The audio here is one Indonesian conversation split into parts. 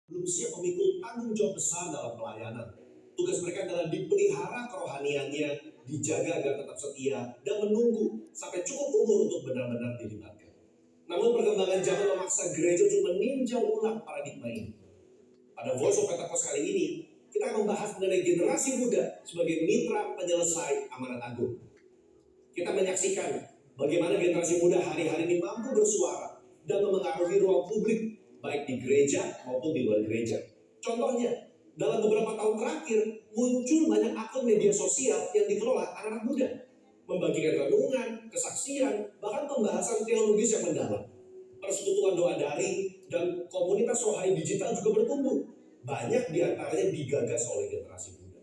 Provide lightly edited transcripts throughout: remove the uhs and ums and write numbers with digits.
belum siap memikul tanggung jawab besar dalam pelayanan. Tugas mereka adalah dipelihara kerohaniannya, dijaga agar tetap setia, dan menunggu sampai cukup umur untuk benar-benar dilibatkan. Namun perkembangan zaman memaksa gereja untuk meninjau ulang paradigma ini. Pada Voice of Pentecost kali ini, kita akan membahas mengenai generasi muda sebagai mitra penyelesai amanat agung. Kita menyaksikan bagaimana generasi muda hari-hari ini mampu bersuara dan memengaruhi ruang publik, baik di gereja maupun di luar gereja. Contohnya, dalam beberapa tahun terakhir, muncul banyak akun media sosial yang dikelola anak-anak muda, membagikan renungan, kesaksian, bahkan pembahasan teologis yang mendalam. Persekutuan doa daring dan komunitas rohani digital juga bertumbuh. Banyak diantaranya digagas oleh generasi muda.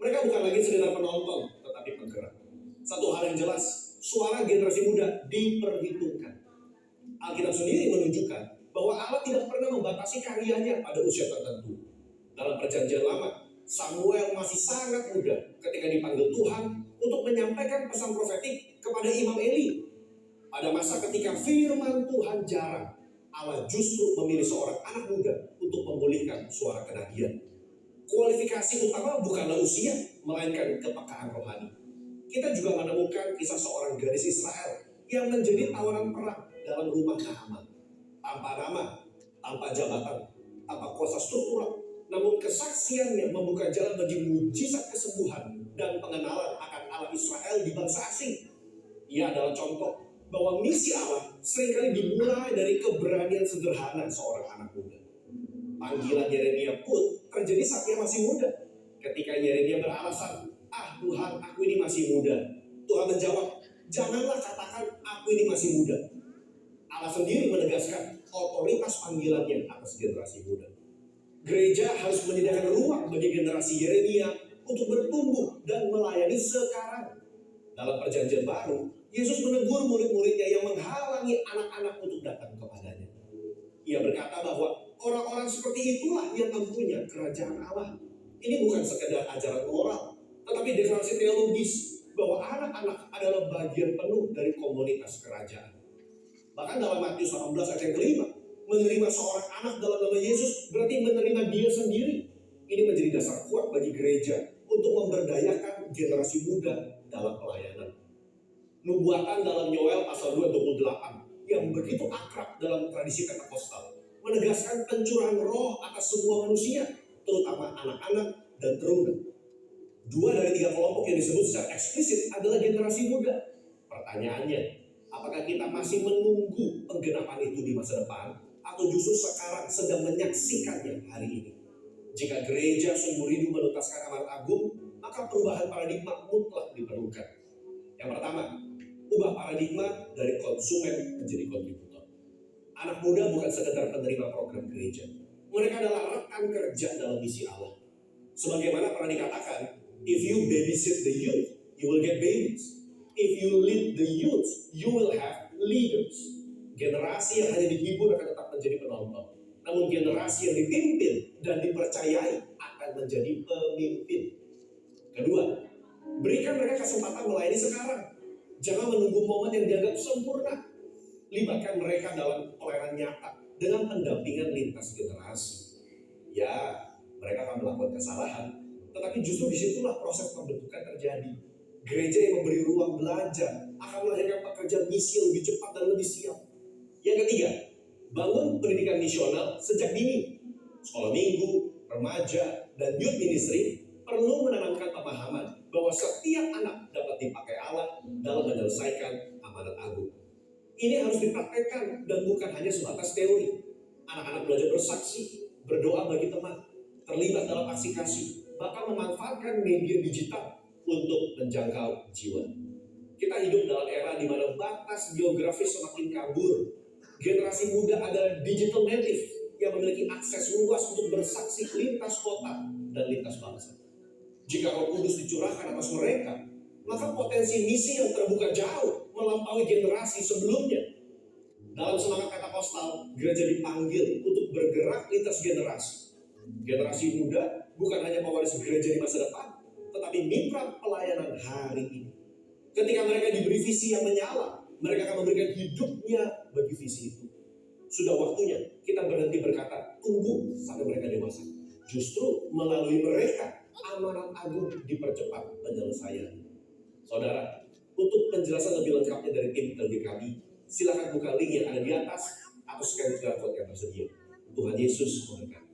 Mereka bukan lagi sekedar penonton, tetapi penggerak. Satu hal yang jelas, suara generasi muda diperhitungkan. Alkitab sendiri menunjukkan bahwa Allah tidak pernah membatasi karyanya pada usia tertentu. Dalam perjanjian lama, Samuel masih sangat muda ketika dipanggil Tuhan untuk menyampaikan pesan profetik kepada Imam Eli. Pada masa ketika firman Tuhan jarang, Allah justru memilih seorang anak muda untuk memulihkan suara kenabian. Kualifikasi utama bukanlah usia, melainkan kepekaan rohani. Kita juga menemukan kisah seorang gadis Israel yang menjadi tawanan perang dalam rumah Naaman. Tanpa nama, tanpa jabatan, tanpa kuasa struktural, namun kesaksiannya membuka jalan bagi mujizat kesembuhan dan pengenalan akan Allah Israel di bangsa asing. Ia adalah contoh bahwa misi Allah seringkali dimulai dari keberanian sederhana seorang anak muda. Panggilan Yeremia pun terjadi saat ia masih muda. Ketika Yeremia beralasan, Tuhan, aku ini masih muda. Tuhan menjawab, janganlah katakan aku ini masih muda. Allah sendiri menegaskan otoritas panggilannya atas generasi muda. Gereja harus menyediakan ruang bagi generasi Yeremia untuk bertumbuh dan melayani sekarang. Dalam perjanjian baru, Yesus menegur murid-muridnya yang menghalangi anak-anak untuk datang kepadanya. Ia berkata bahwa orang-orang seperti itulah yang mempunyai kerajaan Allah. Ini bukan sekedar ajaran moral, tetapi deklarasi teologis bahwa anak-anak adalah bagian penuh dari komunitas kerajaan. Bahkan dalam Matius 18 ayat yang kelima, menerima seorang anak dalam nama Yesus berarti menerima dia sendiri. Ini menjadi dasar kuat bagi gereja untuk memberdayakan generasi muda dalam pelayanan. Nubuatan dalam Yoel pasal 2:28 yang begitu akrab dalam tradisi Pentekostal menegaskan pencurahan roh atas semua manusia, terutama anak-anak dan teruna. 2 dari 3 kelompok yang disebut secara eksplisit adalah generasi muda. Pertanyaannya, apakah kita masih menunggu penggenapan itu di masa depan, atau justru sekarang sedang menyaksikannya hari ini? Jika gereja sungguh rindu menuntaskan amanat agung, maka perubahan paradigma mutlak diperlukan. Yang pertama, ubah paradigma dari konsumen menjadi kontributor. Anak muda bukan sekedar penerima program gereja. Mereka adalah rekan kerja dalam misi Allah. Sebagaimana pernah dikatakan, if you babysit the youth, you will get babies. If you lead the youth, you will have leaders. Generasi yang hanya dihibur akan tetap menjadi penonton. Namun generasi yang dipimpin dan dipercayai akan menjadi pemimpin. Kedua, berikan mereka kesempatan melayani sekarang. Jangan menunggu momen yang dianggap sempurna. Libatkan mereka dalam pelayanan nyata dengan pendampingan lintas generasi. Ya, mereka akan melakukan kesalahan, tetapi justru disitulah proses pembentukan terjadi. Gereja yang memberi ruang belajar akan melahirkan pekerjaan misi lebih cepat dan lebih siap. Yang ketiga, bangun pendidikan misional sejak dini. Sekolah minggu, remaja, dan youth ministry perlu menanamkan pemahaman bahwa setiap anak dapat dipakai Allah dalam menyelesaikan amanat agung. Ini harus dipraktekkan dan bukan hanya sebatas teori. Anak-anak belajar bersaksi, berdoa bagi teman, terlibat dalam aksi kasih, bahkan memanfaatkan media digital untuk menjangkau jiwa. Kita hidup dalam era di mana batas geografis semakin kabur. Generasi muda adalah digital native yang memiliki akses luas untuk bersaksi lintas kota dan lintas bangsa. Jika Roh Kudus dicurahkan atas mereka, maka potensi misi yang terbuka jauh melampaui generasi sebelumnya. Dalam semangat Pentekostal, gereja dipanggil untuk bergerak lintas generasi. Generasi muda bukan hanya pewaris gereja di masa depan, tetapi mitra pelayanan hari ini. Ketika mereka diberi visi yang menyala, mereka akan memberikan hidupnya bagi visi itu. Sudah waktunya kita berhenti berkata, tunggu sampai mereka dewasa. Justru melalui mereka amanat agung dipercepat penyelesaian. Saudara, untuk penjelasan lebih lengkapnya dari tim LG kami, silakan buka link yang ada di atas atau scan QR code yang tersedia. Tuhan Yesus memberkati.